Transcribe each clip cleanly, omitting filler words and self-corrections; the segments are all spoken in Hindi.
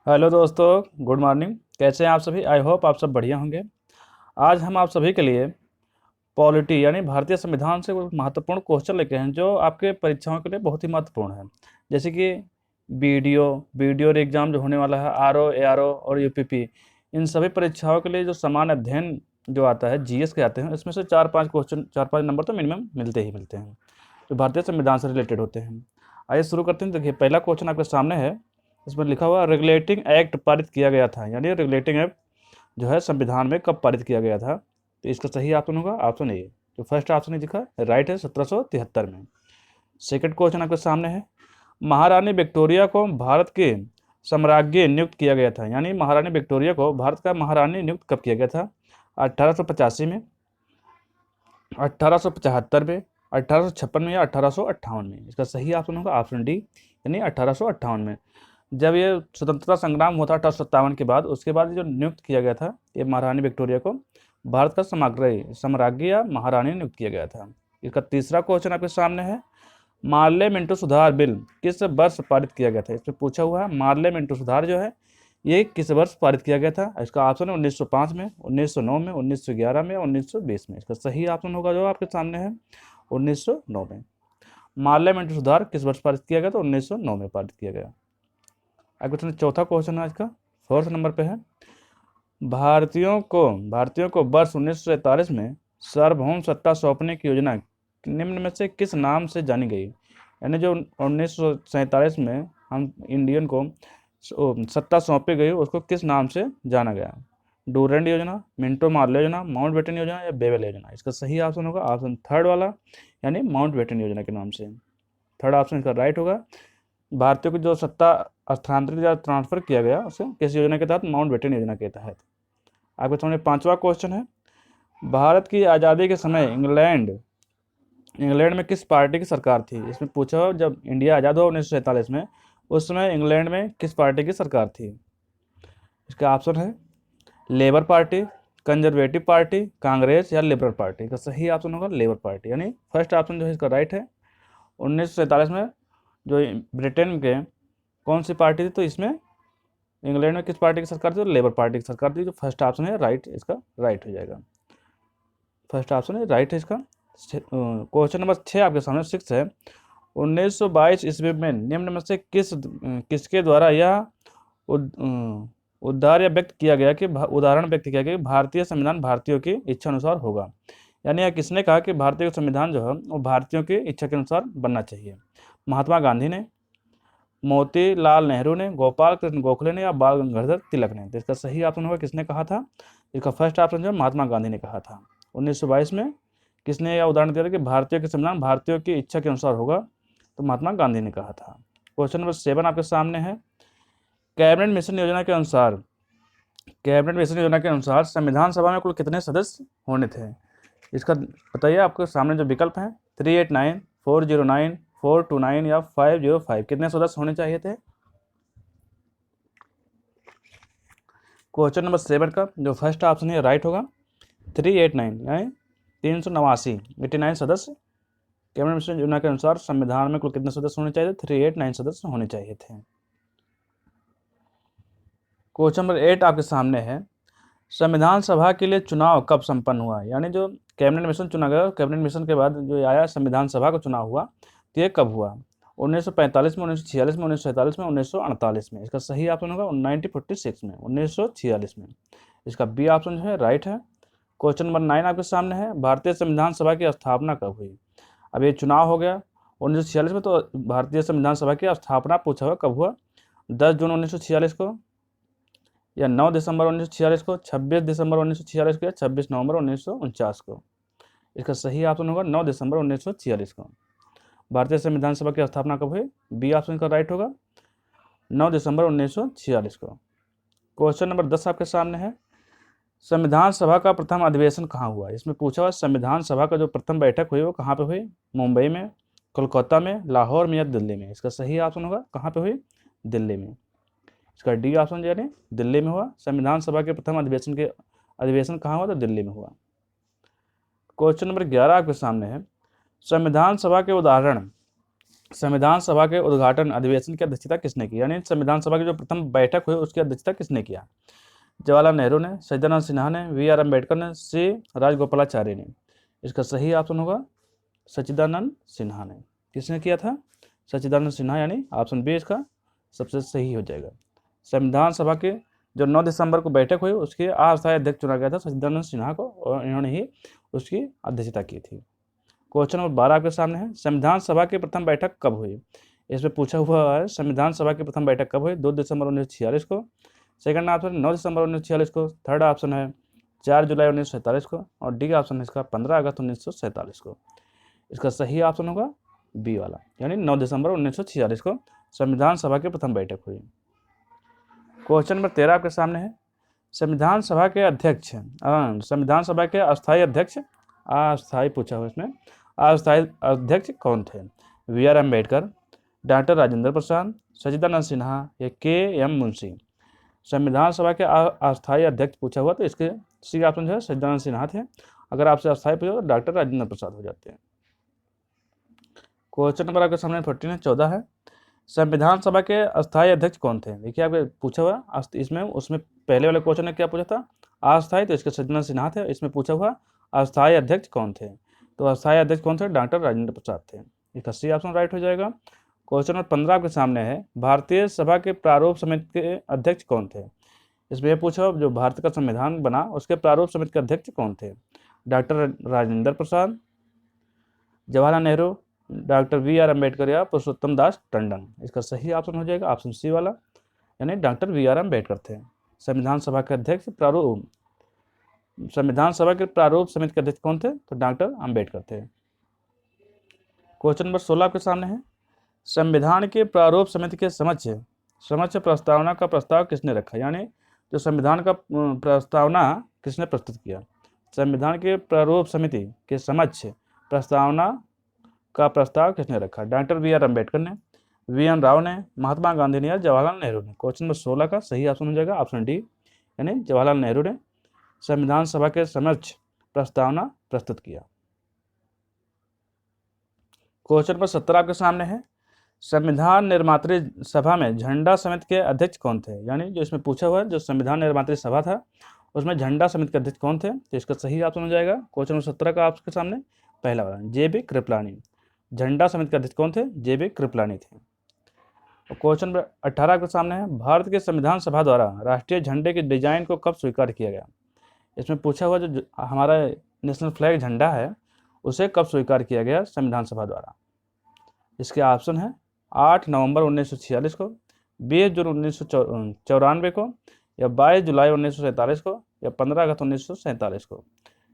हेलो दोस्तों, गुड मॉर्निंग। कैसे हैं आप सभी? आई होप आप सब बढ़िया होंगे। आज हम आप सभी के लिए पॉलिटी यानी भारतीय संविधान से कुछ महत्वपूर्ण क्वेश्चन लेके हैं जो आपके परीक्षाओं के लिए बहुत ही महत्वपूर्ण है। जैसे कि बीडीओ बीडीओ एग्जाम जो होने वाला है, आरओ एआरओ और यूपीपी, इन सभी परीक्षाओं के लिए जो सामान्य अध्ययन जो आता है, जीएस के आते हैं, इसमें से 4-5 क्वेश्चन, 4-5 नंबर तो मिनिमम मिलते ही मिलते हैं जो भारतीय संविधान से रिलेटेड होते हैं। आइए शुरू करते हैं। देखिए, पहला क्वेश्चन आपके सामने है। इसमें लिखा हुआ रेगुलेटिंग एक्ट पारित किया गया था, यानी रेगुलेटिंग एक्ट जो है संविधान में कब पारित किया गया था। तो इसका सही ऑप्शन होगा ऑप्शन ए। जो फर्स्ट ऑप्शन है दिखा राइट है, 1773 में। सेकंड क्वेश्चन आपके सामने है। महारानी विक्टोरिया को भारत के सम्राज्ञी नियुक्त किया गया था, यानी महारानी विक्टोरिया को भारत का महारानी नियुक्त कब किया गया था? 1885 में, 1875 में, 1856 में या 1858 में? इसका सही ऑप्शन होगा ऑप्शन डी, यानी 1858 में। जब ये स्वतंत्रता संग्राम हुआ था 1857 के बाद, उसके बाद जो नियुक्त किया गया था ये महारानी विक्टोरिया को भारत का सम्राज्ञी या महारानी नियुक्त किया गया था। इसका तीसरा क्वेश्चन आपके सामने है। मार्ले मिंटो सुधार बिल किस वर्ष पारित किया गया था? इसमें पूछा हुआ है मार्ले मिंटो सुधार जो है ये किस वर्ष पारित किया गया था। इसका ऑप्शन है 1905 में, 1909 में, 1911 में, 1920 में। इसका सही ऑप्शन होगा जो आपके सामने है 1909 में। मार्ले मिंटो सुधार किस वर्ष पारित किया गया? तो 1909 में पारित किया गया। आगे चलिए, चौथा क्वेश्चन आज का 4th नंबर पे है। भारतीयों को वर्ष 1947 में सार्वभौम सत्ता सौंपने की योजना निम्न में से किस नाम से जानी गई? यानी जो 1947 में हम इंडियन को सत्ता सौंपी गई, उसको किस नाम से जाना गया? डूरेंट योजना, मिंटो मार्ले योजना, माउंटबेटन योजना या बेबल योजना? इसका सही ऑप्शन होगा ऑप्शन थर्ड वाला, यानी माउंटबेटन योजना के नाम से। थर्ड ऑप्शन इसका राइट होगा। भारतीयों की जो सत्ता स्थानांतरित या ट्रांसफर किया गया उसे किस योजना के तहत? माउंटबेटन योजना के तहत। आपके सामने पांचवा क्वेश्चन है। भारत की आज़ादी के समय इंग्लैंड में किस पार्टी की सरकार थी? इसमें पूछा हो जब इंडिया आज़ाद हुआ 1947 में, उस समय इंग्लैंड में किस पार्टी की सरकार थी? इसका ऑप्शन है labour party, conservative party, Congress या लिबरल पार्टी? का सही ऑप्शन होगा लेबर पार्टी, यानी फर्स्ट ऑप्शन जो है इसका राइट है। 1947 में जो ब्रिटेन के कौन सी पार्टी थी? तो इसमें इंग्लैंड में किस पार्टी की सरकार थी? तो लेबर पार्टी की सरकार थी। जो फर्स्ट ऑप्शन है राइट, इसका राइट हो जाएगा। फर्स्ट ऑप्शन है राइट है इसका। क्वेश्चन नंबर 6 आपके सामने 6 है। 1922 ईस्वी में निम्न में से किसके द्वारा यह उदाहरण व्यक्त किया गया कि भारतीय संविधान भारतीयों की इच्छा अनुसार होगा? यानी यह किसने कहा कि भारतीय संविधान जो है वो भारतीयों की इच्छा के अनुसार बनना चाहिए? महात्मा गांधी ने, मोतीलाल नेहरू ने, गोपाल कृष्ण गोखले ने या बाल गंगाधर तिलक ने? तो इसका सही ऑप्शन होगा किसने कहा था? इसका फर्स्ट ऑप्शन जो है महात्मा गांधी ने कहा था। 1922 में किसने यह उदाहरण दिया था कि भारतीय के संविधान भारतीयों की इच्छा के अनुसार होगा? तो महात्मा गांधी ने कहा था। क्वेश्चन नंबर 7 आपके सामने है। कैबिनेट मिशन योजना के अनुसार संविधान सभा में कुल कितने सदस्य होने थे? इसका बताइए। आपके सामने जो विकल्प हैं 389, 409, 429 या 505, कितने सदस्य होने चाहिए थे? क्वेश्चन नंबर 7 का जो फर्स्ट ऑप्शन है राइट होगा 389, यानी 389 89 सदस्य। कैबिनेट मिशन योजना के अनुसार संविधान में कुल कितने सदस्य होने चाहिए? 389 सदस्य होने चाहिए थे। क्वेश्चन नंबर 8 आपके सामने है। संविधान सभा के लिए चुनाव कब संपन्न हुआ? यानी जो कैबिनेट मिशन चुना गया, कैबिनेट मिशन के बाद जो आया संविधान सभा का चुनाव हुआ, तो ये कब हुआ? 1945 में, 1946 में, 1947 में, 1948 में? इसका सही ऑप्शन होगा 1946 में, 1946 में। इसका बी ऑप्शन जो है राइट है। क्वेश्चन नंबर 9 आपके सामने है। भारतीय संविधान सभा की स्थापना कब हुई? अब ये चुनाव हो गया 1946 में, तो भारतीय संविधान सभा की स्थापना पूछा हुआ कब हुआ? 10 जून 1946 को, या 9 दिसंबर 1946 को, 26 दिसंबर 1946 को, या 26 नवंबर 1949 को? इसका सही ऑप्शन होगा 9 दिसंबर 1946 को। भारतीय संविधान सभा की स्थापना कब हुई? बी ऑप्शन का राइट होगा 9 दिसंबर 1946 को। क्वेश्चन नंबर 10 आपके सामने है। संविधान सभा का प्रथम अधिवेशन कहाँ हुआ? इसमें पूछा हुआ संविधान सभा का जो प्रथम बैठक हुई वो कहाँ पे हुई? मुंबई में, कोलकाता में, लाहौर में या दिल्ली में? इसका सही ऑप्शन होगा कहाँ पे हुई? दिल्ली में। इसका डी ऑप्शन यानी दिल्ली में हुआ। संविधान सभा के प्रथम अधिवेशन कहाँ हुआ? तो दिल्ली में हुआ। क्वेश्चन नंबर 11 आपके सामने है। संविधान सभा के उदाहरण संविधान सभा के उद्घाटन अधिवेशन की अध्यक्षता किसने की, यानी संविधान सभा की जो प्रथम बैठक हुई उसकी अध्यक्षता किसने किया? जवाहरलाल नेहरू ने, सच्चिदानंद सिन्हा ने, वी.आर. अम्बेडकर ने, सी. राजगोपालाचारी ने। इसका सही ऑप्शन होगा सच्चिदानंद सिन्हा ने। किसने किया था? सच्चिदानंद सिन्हा, यानी ऑप्शन बी इसका सबसे सही हो जाएगा। संविधान सभा के जो 9 दिसंबर को बैठक हुई उसके अस्थायी अध्यक्ष चुना गया था सच्चिदानंद सिन्हा को, और इन्होंने ही उसकी अध्यक्षता की थी। क्वेश्चन नंबर 12 आपके सामने है, संविधान सभा की प्रथम बैठक कब हुई? इसमें पूछा हुआ है संविधान सभा की प्रथम बैठक कब हुई? 2 दिसंबर 1946 को। सेकंड ऑप्शन 9 दिसंबर 1946 को। थर्ड ऑप्शन है 4 जुलाई 1947 को। और डी ऑप्शन है इसका 15 अगस्त 1947 को। इसका सही ऑप्शन होगा बी वाला, यानी 9 दिसंबर 1946 को संविधान सभा की प्रथम बैठक हुई। क्वेश्चन नंबर 13 आपके सामने है, संविधान सभा के अध्यक्ष, संविधान सभा के अस्थायी अध्यक्ष, अस्थायी पूछा हुआ इसमें, अस्थायी अध्यक्ष कौन थे? वी.आर. अम्बेडकर, डॉक्टर राजेंद्र प्रसाद, सच्चिदानंद सिन्हा या के.एम. मुंशी। संविधान सभा के अस्थायी अध्यक्ष पूछा हुआ तो इसके सी ऑप्शन जो है सच्चिदानंद सिन्हा थे। अगर आपसे अस्थायी पूछा तो डॉक्टर राजेंद्र प्रसाद हो जाते हैं। क्वेश्चन नंबर आपके सामने 14 है, संविधान सभा के अस्थायी अध्यक्ष कौन थे? देखिए आपके पूछा हुआ इसमें, उसमें पहले वाले क्वेश्चन ने क्या पूछा था? अस्थायी, तो इसके सच्चिदानंद सिन्हा थे। इसमें पूछा हुआ अस्थायी अध्यक्ष कौन थे? तो अस्थायी अध्यक्ष कौन थे? डॉक्टर राजेंद्र प्रसाद थे। इसका सी ऑप्शन राइट हो जाएगा। क्वेश्चन नंबर 15 आपके सामने है, भारतीय सभा के प्रारूप समिति के अध्यक्ष कौन थे? इसमें यह पूछा जो भारत का संविधान बना उसके प्रारूप समिति के अध्यक्ष कौन थे? Doctor Rajendra Prasad, Jawaharlal Nehru, doctor VR. Ambedkar या पुरुषोत्तम दास टंडन। इसका सही ऑप्शन हो जाएगा ऑप्शन सी वाला, यानी डॉक्टर वी.आर. अम्बेडकर थे संविधान सभा के अध्यक्ष। संविधान सभा के प्रारूप समिति के अध्यक्ष कौन थे? तो डॉक्टर अम्बेडकर थे। क्वेश्चन नंबर 16 आपके सामने है, संविधान के प्रारूप समिति के समक्ष प्रस्तावना का प्रस्ताव किसने रखा? यानी जो संविधान का प्रस्तावना किसने प्रस्तुत किया? संविधान के प्रारूप समिति के समक्ष प्रस्तावना का प्रस्ताव किसने रखा? Doctor VR. अम्बेडकर ने, वी.एन. राव ने, महात्मा गांधी ने या जवाहरलाल नेहरू ने। क्वेश्चन नंबर 16 का सही ऑप्शन हो जाएगा ऑप्शन डी, यानी जवाहरलाल नेहरू ने संविधान सभा के समक्ष प्रस्तावना प्रस्तुत किया। क्वेश्चन नंबर 17 आपके सामने है, संविधान निर्मात्री सभा में झंडा समिति के अध्यक्ष कौन थे? यानी जो इसमें पूछा हुआ है जो संविधान निर्मात्री सभा था उसमें झंडा समिति के अध्यक्ष कौन थे? तो इसका सही ऑप्शन हो जाएगा क्वेश्चन नंबर 17 का आपके सामने पहला वाला जे.बी. कृपलानी। झंडा समिति के अध्यक्ष कौन थे? जे.बी. कृपलानी थे। और क्वेश्चन नंबर 18 के सामने है, भारत के संविधान सभा द्वारा राष्ट्रीय झंडे के डिजाइन को कब स्वीकार किया गया? इसमें पूछा हुआ जो हमारा नेशनल फ्लैग झंडा है उसे कब स्वीकार किया गया संविधान सभा द्वारा? इसके ऑप्शन है 8 नवंबर 1946 को, 20 जून 1994 को, या 22 जुलाई 1947 को, या 15 अगस्त 1947 को।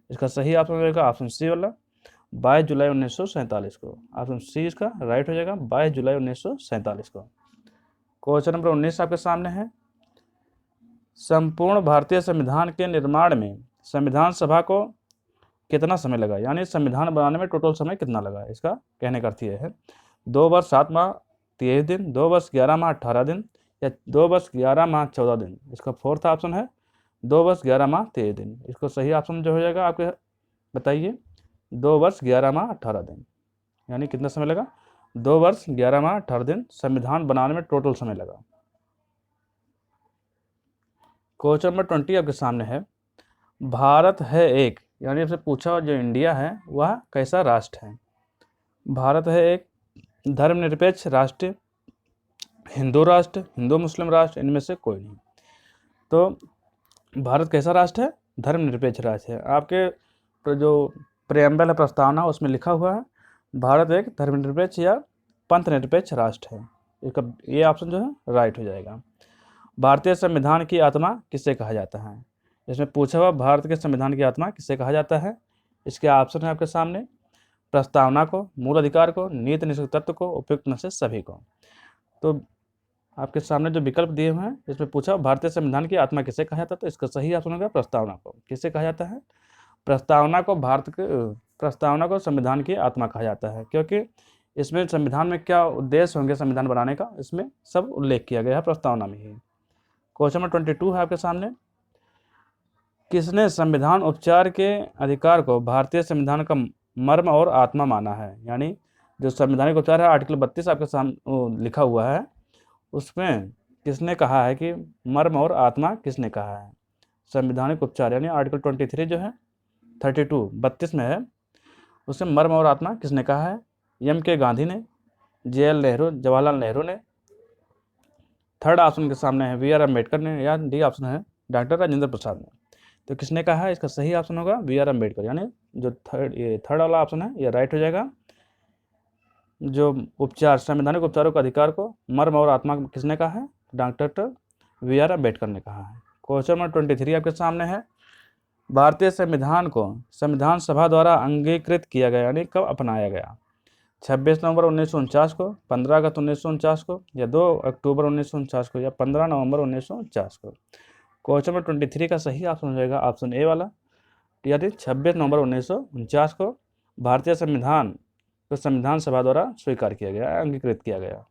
इसका सही ऑप्शन हो जाएगा ऑप्शन सी वाला 22 जुलाई 1947 को। ऑप्शन सी इसका राइट हो जाएगा 22 जुलाई 1947 को। क्वेश्चन नंबर 19 आपके सामने है, संपूर्ण भारतीय संविधान के निर्माण में संविधान सभा को कितना समय लगा? यानी संविधान बनाने में टोटल समय कितना लगा? इसका कहने का अर्थ यह है 2 वर्ष 7 माह 23 दिन, 2 वर्ष 11 माह 18 दिन, या 2 वर्ष 11 माह 14 दिन। इसका फोर्थ ऑप्शन है 2 वर्ष 11 माह 23 दिन। इसको सही ऑप्शन जो हो जाएगा आपके बताइए 2 वर्ष 11 माह 18 दिन। यानी कितना समय लगा? 2 वर्ष 11 माह 18 दिन संविधान बनाने में टोटल समय लगा। क्वेश्चन नंबर 20 आपके सामने है, भारत है एक, यानी आपसे पूछा जो इंडिया है वह कैसा राष्ट्र है? भारत है एक धर्मनिरपेक्ष राष्ट्र, हिंदू राष्ट्र, हिंदू मुस्लिम राष्ट्र, इनमें से कोई नहीं। तो भारत कैसा राष्ट्र है? धर्मनिरपेक्ष राष्ट्र है। आपके जो प्रेम्बल है प्रस्तावना उसमें लिखा हुआ है भारत एक धर्मनिरपेक्ष या पंथ निरपेक्ष राष्ट्र है। इसका ये ऑप्शन जो है राइट हो जाएगा। भारतीय संविधान की आत्मा किसे कहा जाता है? इसमें पूछा हुआ भारत के संविधान की आत्मा किसे कहा जाता है? इसके ऑप्शन है आपके सामने प्रस्तावना को, मूल अधिकार को, नीति निश्चित तत्व को, उपयुक्त में से सभी को। तो आपके सामने जो विकल्प दिए हुए हैं इसमें पूछा भारतीय संविधान की आत्मा किसे कहा जाता है? तो इसका सही ऑप्शन होगा प्रस्तावना को। किसे कहा जाता है? प्रस्तावना को प्रस्तावना को संविधान की आत्मा कहा जाता है, क्योंकि इसमें संविधान में क्या उद्देश्य होंगे संविधान बनाने का इसमें सब उल्लेख किया गया है प्रस्तावना में ही। क्वेश्चन नंबर 22 है आपके सामने, किसने संविधान उपचार के अधिकार को भारतीय संविधान का मर्म और आत्मा माना है? यानी जो संवैधानिक उपचार है आर्टिकल 32 आपके सामने लिखा हुआ है, उसमें किसने कहा है कि मर्म और आत्मा किसने कहा है? संवैधानिक उपचार यानी आर्टिकल 23 जो है 32 में है, उसमें मर्म और आत्मा किसने कहा है? के गांधी ने, JL नेहरू, जवाहरलाल नेहरू ने, थर्ड ऑप्शन के सामने है BR अम्बेडकर ने, या डी ऑप्शन है डॉक्टर राजेंद्र प्रसाद ने। तो किसने कहा है? इसका सही ऑप्शन होगा BR अम्बेडकर, यानी जो थर्ड वाला ऑप्शन है ये राइट हो जाएगा। जो उपचार, संवैधानिक उपचारों का अधिकार को मर्म और आत्मा किसने कहा है? डॉक्टर BR अम्बेडकर ने कहा है। क्वेश्चन नंबर 23 आपके सामने है, भारतीय संविधान को संविधान सभा द्वारा अंगीकृत किया गया यानी कब अपनाया गया? 26 नवंबर 1949 को, 15 अगस्त 1949 को, या 2 अक्टूबर 1949 को, या 15 नवंबर 1949 को? क्वेश्चन नंबर 23 का सही ऑप्शन हो जाएगा ऑप्शन ए वाला, यानी 26 नवंबर 1949 को भारतीय संविधान को संविधान सभा द्वारा स्वीकार किया गया, अंगीकृत किया गया।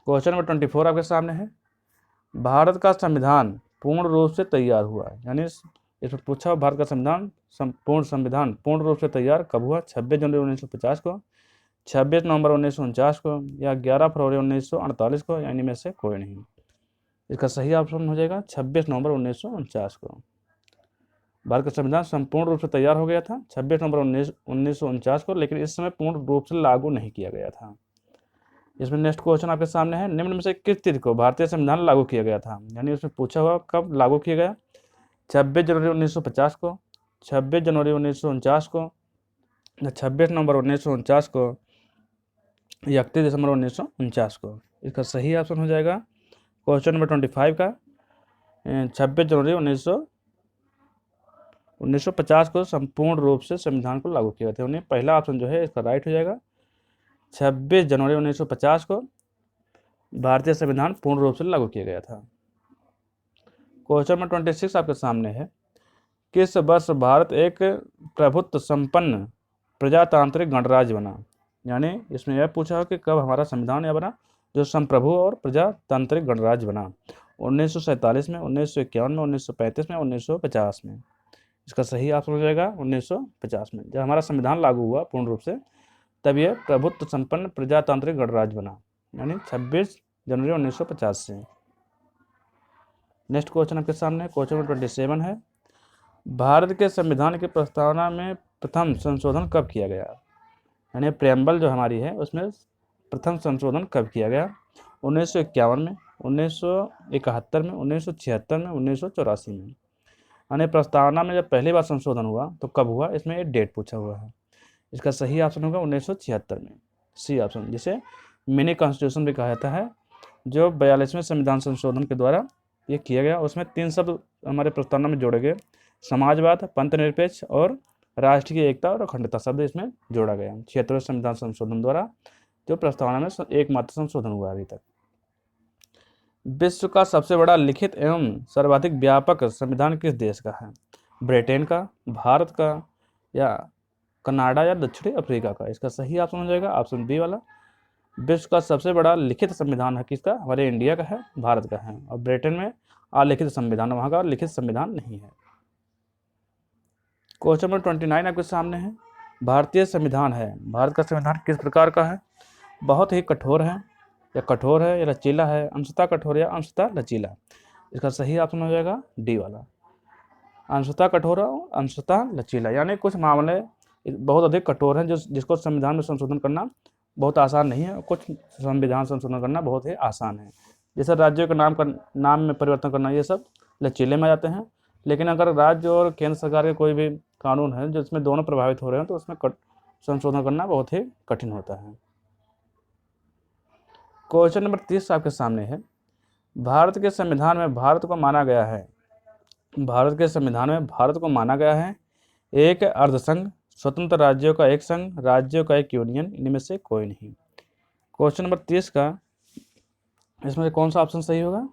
क्वेश्चन नंबर 24 आपके सामने है, भारत का संविधान पूर्ण रूप से तैयार हुआ, यानी इसमें पूछा भारत का संविधान पूर्ण रूप से तैयार कब हुआ? 26 जनवरी 1950 को, 26 नवंबर 1949 को, या 11 फरवरी 1948 को, यानी में से कोई नहीं। इसका सही ऑप्शन हो जाएगा 26 नवंबर 1949 को। भारत का संविधान संपूर्ण रूप से तैयार हो गया था 26 नवंबर 1949 को, लेकिन इस समय पूर्ण रूप से लागू नहीं किया गया था। इसमें नेक्स्ट क्वेश्चन आपके सामने है, निम्न में से किस तिथि को भारतीय संविधान लागू किया गया था? यानी उसमें पूछा हुआ कब लागू किया गया? 26 जनवरी 1950 को, 26 जनवरी 1949 को, या 26 नवंबर 1949 को, या 31 दिसंबर 1949 को? इसका सही ऑप्शन हो जाएगा क्वेश्चन नंबर 25 का 26 जनवरी 1950 को संपूर्ण रूप से संविधान को लागू किया गया था। पहला ऑप्शन जो है इसका राइट हो जाएगा, 26 जनवरी 1950 को भारतीय संविधान पूर्ण रूप से लागू किया गया था। क्वेश्चन नंबर 26 आपके सामने है, किस वर्ष भारत एक प्रभुत्व संपन्न प्रजातांत्रिक गणराज्य बना? यानी इसमें यह पूछा है कि कब हमारा संविधान यह बना जो संप्रभु और प्रजातांत्रिक गणराज्य बना? 1947 में, 1951 में, 1935 में, 1950 में? इसका सही ऑप्शन हो जाएगा 1950 में। जब हमारा संविधान लागू हुआ पूर्ण रूप से तब यह प्रभुत्व संपन्न प्रजातांत्रिक गणराज्य बना, यानी 26 जनवरी 1950 से। नेक्स्ट क्वेश्चन आपके सामने क्वेश्चन नंबर 27 है, भारत के संविधान की प्रस्तावना में प्रथम संशोधन कब किया गया? यानी प्रेम्बल जो हमारी है उसमें प्रथम संशोधन कब किया गया? 1951 में, 1971 में, 1976 में, 1984 में? यानी प्रस्तावना में जब पहली बार संशोधन हुआ तो कब हुआ? इसमें एक डेट पूछा हुआ है। इसका सही ऑप्शन होगा 1976 में, सी ऑप्शन, जिसे मिनी कॉन्स्टिट्यूशन भी कहा जाता है, जो 42वें संविधान संशोधन के द्वारा ये किया गया। उसमें 3 शब्द हमारे प्रस्तावना में जोड़े गए, समाजवाद, पंथनिरपेक्ष और राष्ट्रीय एकता और अखंडता शब्द इसमें जोड़ा गया 76वें संविधान संशोधन द्वारा, जो प्रस्तावना में एकमात्र संशोधन हुआ अभी तक। विश्व का सबसे बड़ा लिखित एवं सर्वाधिक व्यापक संविधान किस देश का है? ब्रिटेन का, भारत का, या कनाडा, या दक्षिणी अफ्रीका का? इसका सही ऑप्शन हो जाएगा ऑप्शन बी वाला। विश्व का सबसे बड़ा लिखित संविधान है किसका? हमारे इंडिया का है, भारत का है। और ब्रिटेन में अलिखित संविधान, वहाँ का लिखित संविधान नहीं है। क्वेश्चन नंबर 29 आपके सामने है, भारतीय संविधान है, भारत का संविधान किस प्रकार का है? बहुत ही कठोर है, या कठोर है, या लचीला है, अंशतः कठोर या अंशतः लचीला? इसका सही ऑप्शन हो जाएगा डी वाला, अंशतः कठोर और अंशतः लचीला। यानी कुछ मामले बहुत अधिक कठोर हैं जिसको संविधान में संशोधन करना बहुत आसान नहीं है, कुछ संविधान संशोधन करना बहुत ही आसान है। जैसे राज्यों के नाम में परिवर्तन करना, ये सब लचीले में आ जाते हैं। लेकिन अगर राज्य और केंद्र सरकार के कोई भी कानून है जिसमें दोनों प्रभावित हो रहे हैं तो उसमें संशोधन करना बहुत ही कठिन होता है। क्वेश्चन नंबर 30 आपके सामने है, भारत के संविधान में भारत को माना गया है, भारत के संविधान में भारत को माना गया है एक अर्धसंघ, स्वतंत्र राज्यों का एक संघ, राज्यों का एक यूनियन, इनमें से कोई नहीं। क्वेश्चन नंबर 30 का इसमें कौन सा ऑप्शन सही होगा?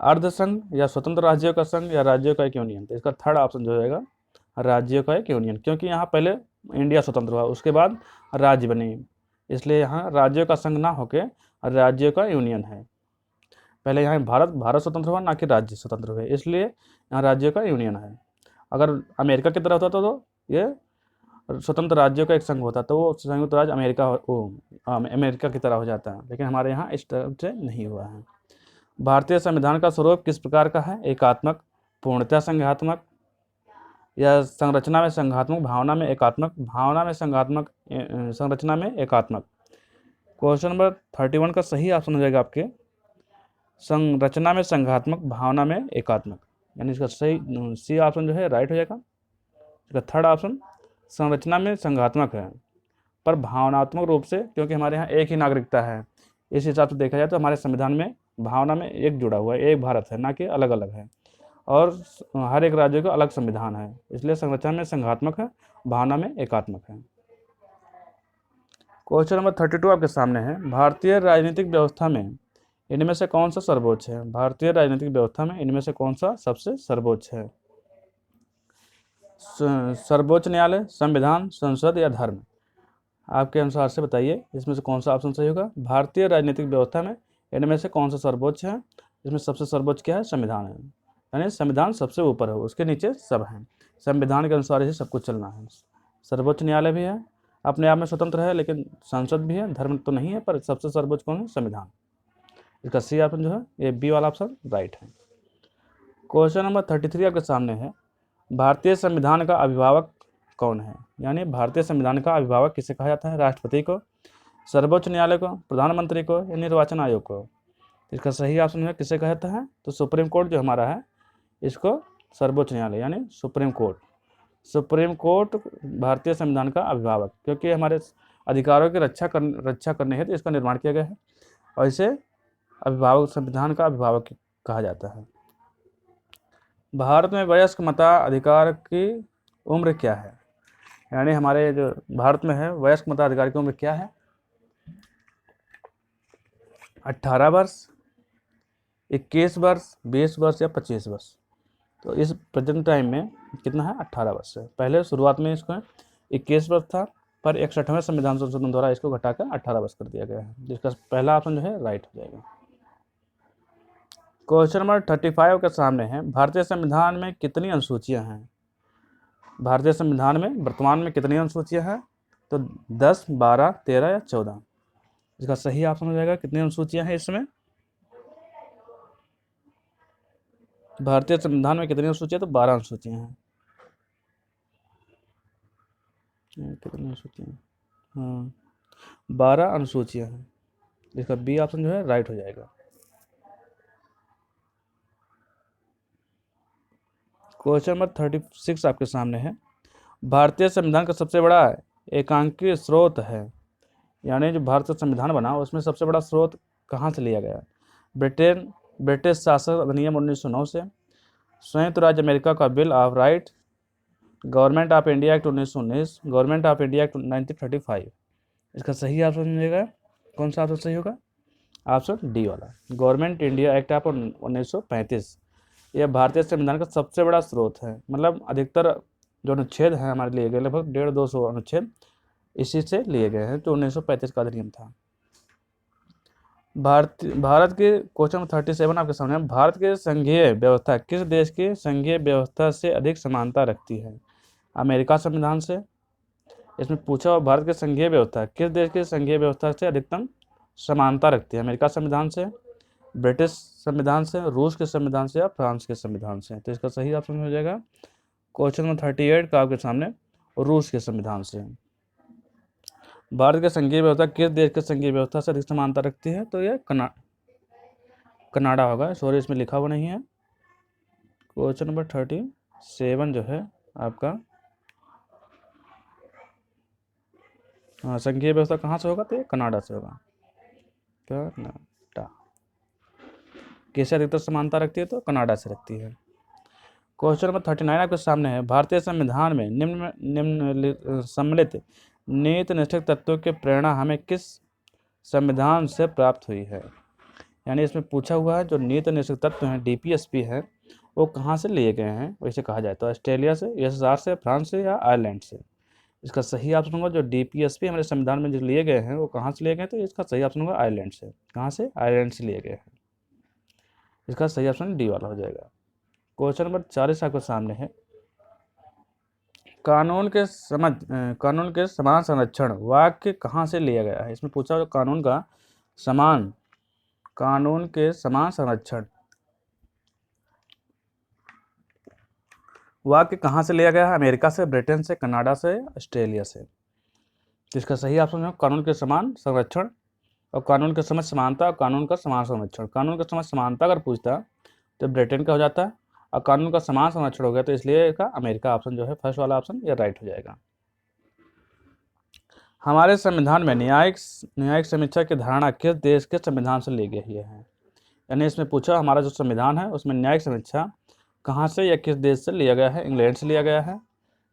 अर्धसंघ, या स्वतंत्र राज्यों का संघ, या राज्यों का एक यूनियन? तो इसका थर्ड ऑप्शन जो हो जाएगा राज्यों का एक यूनियन, क्योंकि यहाँ पहले इंडिया स्वतंत्र हुआ उसके बाद राज्य बने, इसलिए यहाँ राज्यों का संघ ना होके राज्यों का यूनियन है। पहले यहाँ भारत स्वतंत्र हुआ, ना कि राज्य स्वतंत्र हुए, इसलिए यहाँ राज्यों का यूनियन है। अगर अमेरिका की तरह होता तो ये स्वतंत्र राज्यों का एक संघ होता तो वो संयुक्त राज्य अमेरिका की तरह हो जाता है, लेकिन हमारे यहाँ इस तरह से नहीं हुआ है। भारतीय संविधान का स्वरूप किस प्रकार का है? एकात्मक, पूर्णतः संघात्मक, या संरचना में संघात्मक, भावना में एकात्मक, भावना में संघात्मक, संरचना में एकात्मक। क्वेश्चन नंबर 31 का सही ऑप्शन हो जाएगा आपके संरचना में संघात्मक, भावना में एकात्मक, यानी इसका सही सी ऑप्शन जो है राइट हो जाएगा। इसका थर्ड ऑप्शन संरचना में संघात्मक है पर भावनात्मक रूप से, क्योंकि हमारे यहाँ एक ही नागरिकता है, इस हिसाब से देखा जाए तो हमारे संविधान में भावना में एक जुड़ा हुआ है, एक भारत है, ना कि अलग अलग है, और हर एक राज्य का अलग संविधान है, इसलिए संरचना में संघात्मक है, भावना में एकात्मक है। क्वेश्चन नंबर 32 आपके सामने है, भारतीय राजनीतिक व्यवस्था में इनमें से कौन सा सर्वोच्च है? भारतीय राजनीतिक व्यवस्था में इनमें से कौन सा सबसे सर्वोच्च है? सर्वोच्च न्यायालय, संविधान, संसद या धर्म? आपके अनुसार से बताइए इसमें से कौन सा ऑप्शन सही होगा। भारतीय राजनीतिक व्यवस्था में इनमें से कौन सा सर्वोच्च है? इसमें सबसे सर्वोच्च क्या है? संविधान है, यानी संविधान सबसे ऊपर है, उसके नीचे सब है, संविधान के अनुसार ही सब कुछ चलना है। सर्वोच्च न्यायालय भी है, अपने आप में स्वतंत्र है, लेकिन संसद भी है, धर्म तो नहीं है, पर सबसे सर्वोच्च कौन है? संविधान। इसका सी ऑप्शन जो है ये बी वाला ऑप्शन राइट है। क्वेश्चन नंबर 33 आपके सामने है, भारतीय संविधान का अभिभावक कौन है? यानी भारतीय संविधान का अभिभावक किसे कहा जाता है? राष्ट्रपति को, सर्वोच्च न्यायालय को, प्रधानमंत्री को या निर्वाचन आयोग को? इसका सही ऑप्शन है किसे कहा जाता है? तो सुप्रीम कोर्ट जो हमारा है इसको सर्वोच्च न्यायालय यानी सुप्रीम कोर्ट। सुप्रीम कोर्ट भारतीय संविधान का अभिभावक, क्योंकि हमारे अधिकारों की रक्षा करने हेतु इसका निर्माण किया गया है, और इसे अभिभावक, संविधान का अभिभावक कहा जाता है। भारत में वयस्क मताधिकार की उम्र क्या है? यानी हमारे जो भारत में है वयस्क मताधिकार की उम्र क्या है? 18 वर्ष, 21 वर्ष, 20 वर्ष या 25 वर्ष? तो इस प्रेजेंट टाइम में कितना है? 18 वर्ष है। पहले शुरुआत में इसको 21 वर्ष था, पर 61वें संविधान संशोधन द्वारा इसको घटाकर 18 वर्ष कर दिया गया है, जिसका पहला ऑप्शन जो है राइट हो जाएगा। क्वेश्चन नंबर 35 के सामने है, भारतीय संविधान में कितनी अनुसूचियां हैं? भारतीय संविधान में वर्तमान में कितनी अनुसूचियां हैं? तो 10, 12, 13 या 14? इसका सही ऑप्शन हो जाएगा कितनी अनुसूचियां हैं इसमें? भारतीय संविधान में कितनी अनुसूचियां? तो 12 अनुसूचियां हैं। कितनी अनुसूचियां? हाँ, 12 अनुसूचियां हैं। इसका बी ऑप्शन जो है राइट हो जाएगा। क्वेश्चन नंबर 36 आपके सामने है, भारतीय संविधान का सबसे बड़ा एकांकीय स्रोत है, यानी जो भारतीय संविधान बना उसमें सबसे बड़ा स्रोत कहाँ से लिया गया? ब्रिटिश शासक अधिनियम 1909 से, संयुक्त राज्य अमेरिका का bill of right, government of India act 1919, government of India act 1935? इसका सही ऑप्शन मिलेगा, कौन सा ऑप्शन सही होगा? ऑप्शन डी वाला, गवर्नमेंट इंडिया एक्ट ऑफ 1935। यह भारतीय संविधान का सबसे बड़ा स्रोत है, मतलब अधिकतर जो अनुच्छेद हैं हमारे लिए गए लगभग 150-200 अनुच्छेद इसी से लिए गए हैं, जो 1935 का अधिनियम था। भारत के क्वेश्चन 37 आपके सामने, भारत के संघीय व्यवस्था किस देश की संघीय व्यवस्था से अधिक समानता रखती है? अमेरिका संविधान से। इसमें पूछा हुआ भारत के संघीय व्यवस्था किस देश की संघीय व्यवस्था से अधिकतम समानता रखती है? अमेरिका संविधान से, ब्रिटिश संविधान से, रूस के संविधान से या फ्रांस के संविधान से? तो इसका सही ऑप्शन हो जाएगा क्वेश्चन नंबर 38 का आपके सामने, रूस के संविधान से। भारत के संघीय व्यवस्था किस देश के संघीय व्यवस्था से अधिक समानता रखती है? तो यह कनाडा होगा, सॉरी इसमें लिखा हुआ नहीं है। क्वेश्चन नंबर 37 जो है आपका, हाँ, संघीय व्यवस्था कहाँ से होगा? तो ये कनाडा से होगा। कनाडा किससे अधिकतर समानता रखती है? तो कनाडा से रखती है। क्वेश्चन नंबर 39 आपके सामने है, भारतीय संविधान में निम्न सम्मिलित नीति निष्ठक तत्वों की प्रेरणा हमें किस संविधान से प्राप्त हुई है? यानी इसमें पूछा हुआ है जो नीति निष्ठक तत्व हैं DPSP है वो कहाँ से लिए गए हैं? वैसे कहा जाए तो ऑस्ट्रेलिया से, USSR से, फ्रांस से या आयरलैंड से? इसका सही ऑप्शन होगा जो DPSP हमारे संविधान में जो लिए गए हैं वो कहाँ से लिए गए? तो इसका सही ऑप्शन होगा आयरलैंड से। कहाँ से? आयरलैंड से लिए गए हैं। इसका सही ऑप्शन डी वाला हो जाएगा। क्वेश्चन नंबर 40 आपके सामने है, कानून के समान संरक्षण वाक्य कहाँ से लिया गया है? इसमें पूछा कानून के समान संरक्षण वाक्य कहाँ से लिया गया है? अमेरिका से, ब्रिटेन से, कनाडा से, ऑस्ट्रेलिया से। तो इसका सही ऑप्शन है कानून के समान संरक्षण और कानून के समझ समानता और कानून का समान संरक्षण। कानून का समझ समानता अगर पूछता तो ब्रिटेन का हो जाता है और कानून का समान संरक्षण हो गया तो इसलिए इसका अमेरिका ऑप्शन जो है फर्स्ट वाला ऑप्शन ये राइट हो जाएगा। हमारे संविधान में न्यायिक समीक्षा की धारणा किस देश के संविधान से ली गई है? यानी इसमें पूछा हमारा जो संविधान है उसमें न्यायिक समीक्षा कहाँ से या किस देश से लिया गया है? इंग्लैंड से लिया गया है,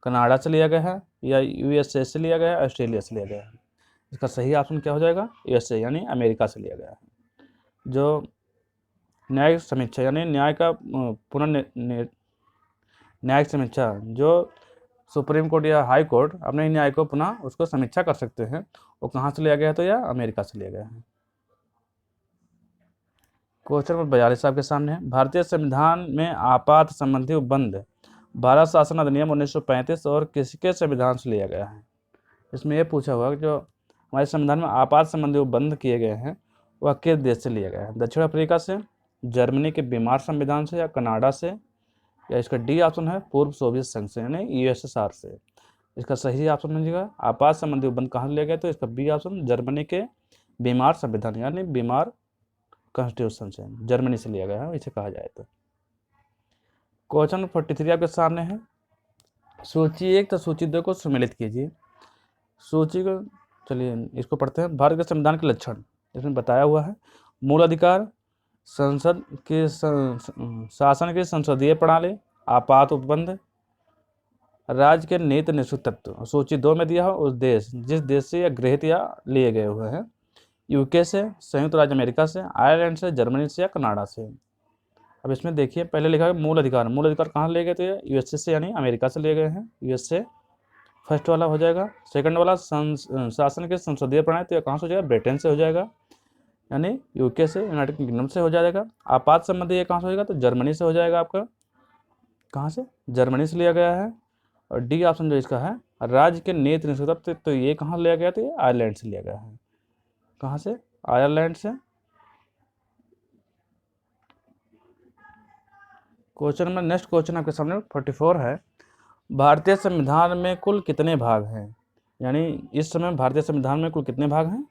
कनाडा से लिया गया है या यूएसए से लिया गया है, ऑस्ट्रेलिया से लिया गया है? इसका सही ऑप्शन क्या हो जाएगा? यूएसए यानी अमेरिका से लिया गया है। जो न्यायिक समीक्षा यानी न्याय का न्यायिक समीक्षा जो सुप्रीम कोर्ट या हाई कोर्ट अपने न्याय को पुनः उसको समीक्षा कर सकते हैं वो कहाँ से लिया गया है? तो यह अमेरिका से लिया गया है। क्वेश्चन नंबर 42 आपके सामने है। भारतीय संविधान में आपात संबंधी उपबंध भारत शासन अधिनियम 1935 और किसके संविधान से लिया गया है? इसमें यह पूछा हुआ कि जो हमारे संविधान में आपात संबंधी उपबंध किए गए हैं वह किस देश से लिया गया है? दक्षिण अफ्रीका से, जर्मनी के बीमार संविधान से या कनाडा से या इसका डी ऑप्शन है पूर्व सोवियत संघ से यानी यूएसएसआर से। इसका सही ऑप्शन मिलेगा आपात संबंधी उपबंध कहाँ से लिया गया? तो इसका बी ऑप्शन जर्मनी के बीमार संविधान यानी बीमार कॉन्स्टिट्यूशन से जर्मनी से लिया गया है इसे कहा जाए तो। क्वेश्चन 43 आपके सामने है। सूची 1 तो सूची 2 को सम्मिलित कीजिए। सूची को चलिए इसको पढ़ते हैं। भारत के संविधान के लक्षण इसमें बताया हुआ है। मूल अधिकार, संसद के शासन की संसदीय प्रणाली, आपात उपबंध, राज्य के नीति निश्चित तत्व। सूची 2 में दिया हो उस देश जिस देश से या गृहीत या लिए गए हुए हैं। यूके से, संयुक्त राज्य अमेरिका से, आयरलैंड से, जर्मनी से या कनाडा से। अब इसमें देखिए पहले लिखा है मूल अधिकार कहाँ ले गए थे? यूएसए से यानी अमेरिका से लिए गए हैं। यूएसए फर्स्ट वाला हो जाएगा। सेकंड वाला शासन के संसदीय प्रणाली तो कहाँ से हो जाएगा? ब्रिटेन से हो जाएगा यानी यूके से, यूनाइटेड किंगडम से हो जाएगा। आपात संबंधी ये कहाँ से हो जाएगा? तो जर्मनी से हो जाएगा आपका। कहाँ से? जर्मनी से लिया गया है। और डी ऑप्शन जो इसका है राज्य के नीति निश्चित तत्व तो ये कहाँ लिया गया? तो ये आयरलैंड से लिया गया है। कहाँ से? आयरलैंड से। क्वेश्चन नंबर नेक्स्ट क्वेश्चन आपके सामने 44 है। भारतीय संविधान में कुल कितने भाग हैं? यानी इस समय भारतीय संविधान में कुल कितने भाग हैं?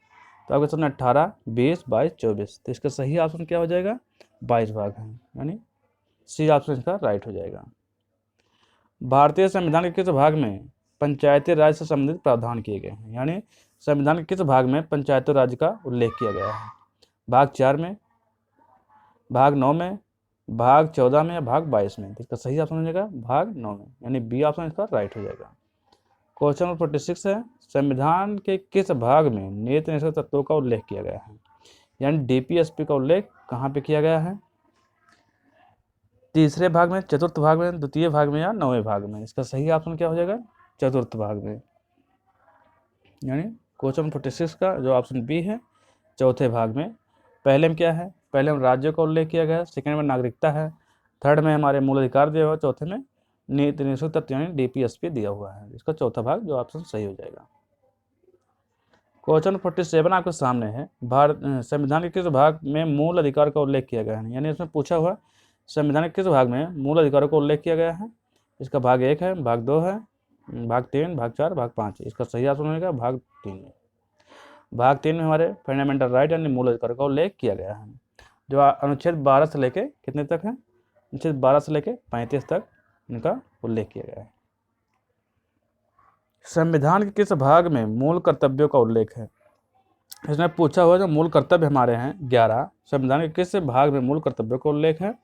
तो आपके सामने 18, 20, 22, 24। तो इसका सही ऑप्शन क्या हो जाएगा? 22 भाग हैं यानी सी ऑप्शन इसका राइट हो जाएगा। भारतीय संविधान के किस भाग में पंचायती राज से संबंधित प्रावधान किए गए हैं? यानी संविधान के किस भाग में पंचायती राज का उल्लेख किया गया है? भाग 4 में, भाग 9 में, भाग 14 में या भाग 22 में? तो इसका सही ऑप्शन हो जाएगा भाग 9 में यानी बी ऑप्शन इसका राइट हो जाएगा। क्वेश्चन नंबर 46 है। संविधान के किस भाग में नीति निश्चित तत्वों का उल्लेख किया गया है? यानी डीपीएसपी का उल्लेख कहाँ पे किया गया है? तीसरे भाग में, चतुर्थ भाग में, द्वितीय भाग में या 9वें भाग में? इसका सही ऑप्शन क्या हो जाएगा? चतुर्थ भाग में यानी क्वेश्चन 46 का जो ऑप्शन बी है चौथे भाग में। पहले में क्या है? पहले में राज्यों का उल्लेख किया गया है, सेकेंड में नागरिकता है, थर्ड में हमारे मूल अधिकार दिया हुआ, चौथे में नीति निश्चित तत्व यानी डीपीएसपी दिया हुआ है। इसका चौथा भाग जो ऑप्शन सही हो जाएगा। क्वेश्चन 47 आपके सामने है। भारत संविधान के किस भाग में मूल अधिकार का उल्लेख किया गया है? यानी इसमें पूछा हुआ संविधान के किस भाग में मूल अधिकारों का उल्लेख किया गया है? इसका भाग 1 है, भाग 2 है, भाग 3, भाग 4, भाग 5। इसका सही ऑप्शन होगा भाग 3 में। भाग 3 में हमारे फंडामेंटल राइट यानी मूल अधिकारों का उल्लेख किया गया है जो अनुच्छेद 12 से लेके कितने तक है? अनुच्छेद 12 से लेके 35 तक इनका उल्लेख किया गया है। संविधान के किस भाग में मूल कर्तव्यों का उल्लेख है? इसमें पूछा हुआ जो मूल कर्तव्य हमारे हैं 11। संविधान के किस भाग में मूल कर्तव्यों का उल्लेख है?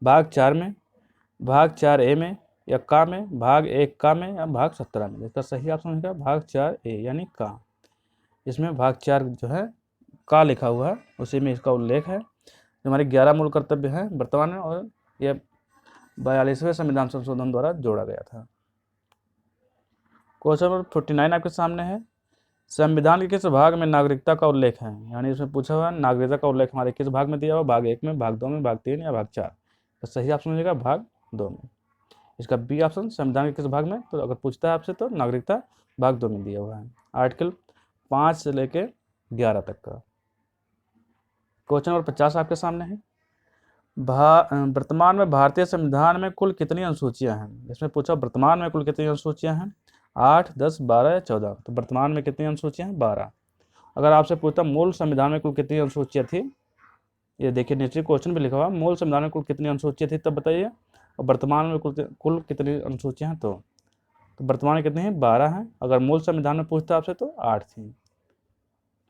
भाग 4 में, भाग 4A में या का में, भाग 1 का में या भाग 17 में? इसका सही ऑप्शन है भाग 4A यानी का। इसमें भाग 4 जो है का लिखा हुआ है उसी में इसका उल्लेख है। जो हमारे 11 मूल कर्तव्य हैं वर्तमान में और यह 42वें संविधान संशोधन द्वारा जोड़ा गया था। क्वेश्चन नंबर 49 आपके सामने है। संविधान के किस भाग में नागरिकता का उल्लेख है? यानी इसमें पूछा हुआ है नागरिकता का उल्लेख हमारे किस भाग में दिया हुआ? भाग 1 में, भाग 2 में, भाग 3 या भाग 4? तो सही ऑप्शन हो जाएगा भाग 2 में इसका बी ऑप्शन संविधान के किस भाग में, तो अगर पूछता है आपसे तो नागरिकता भाग 2 में दिया हुआ है, आर्टिकल 5 से लेके 11 तक का। क्वेश्चन नंबर 50 आपके सामने है, वर्तमान में भारतीय संविधान में कुल कितनी अनुसूचियां हैं। इसमें पूछा वर्तमान में कुल कितनी अनुसूचियां हैं, 8, 10, 12 या 14। तो वर्तमान में कितनी अनुसूचियां हैं, 12। अगर आपसे पूछता मूल संविधान में कुल कितनी अनुसूचियां थी, ये देखिए नीचे क्वेश्चन भी लिखा हुआ, मूल संविधान में कुल कितनी अनुसूचियां थी तब बताइए, और वर्तमान में कुल कितनी अनुसूचियां हैं, तो वर्तमान में कितनी है, 12 हैं। अगर मूल संविधान में पूछता आपसे तो 8 थी,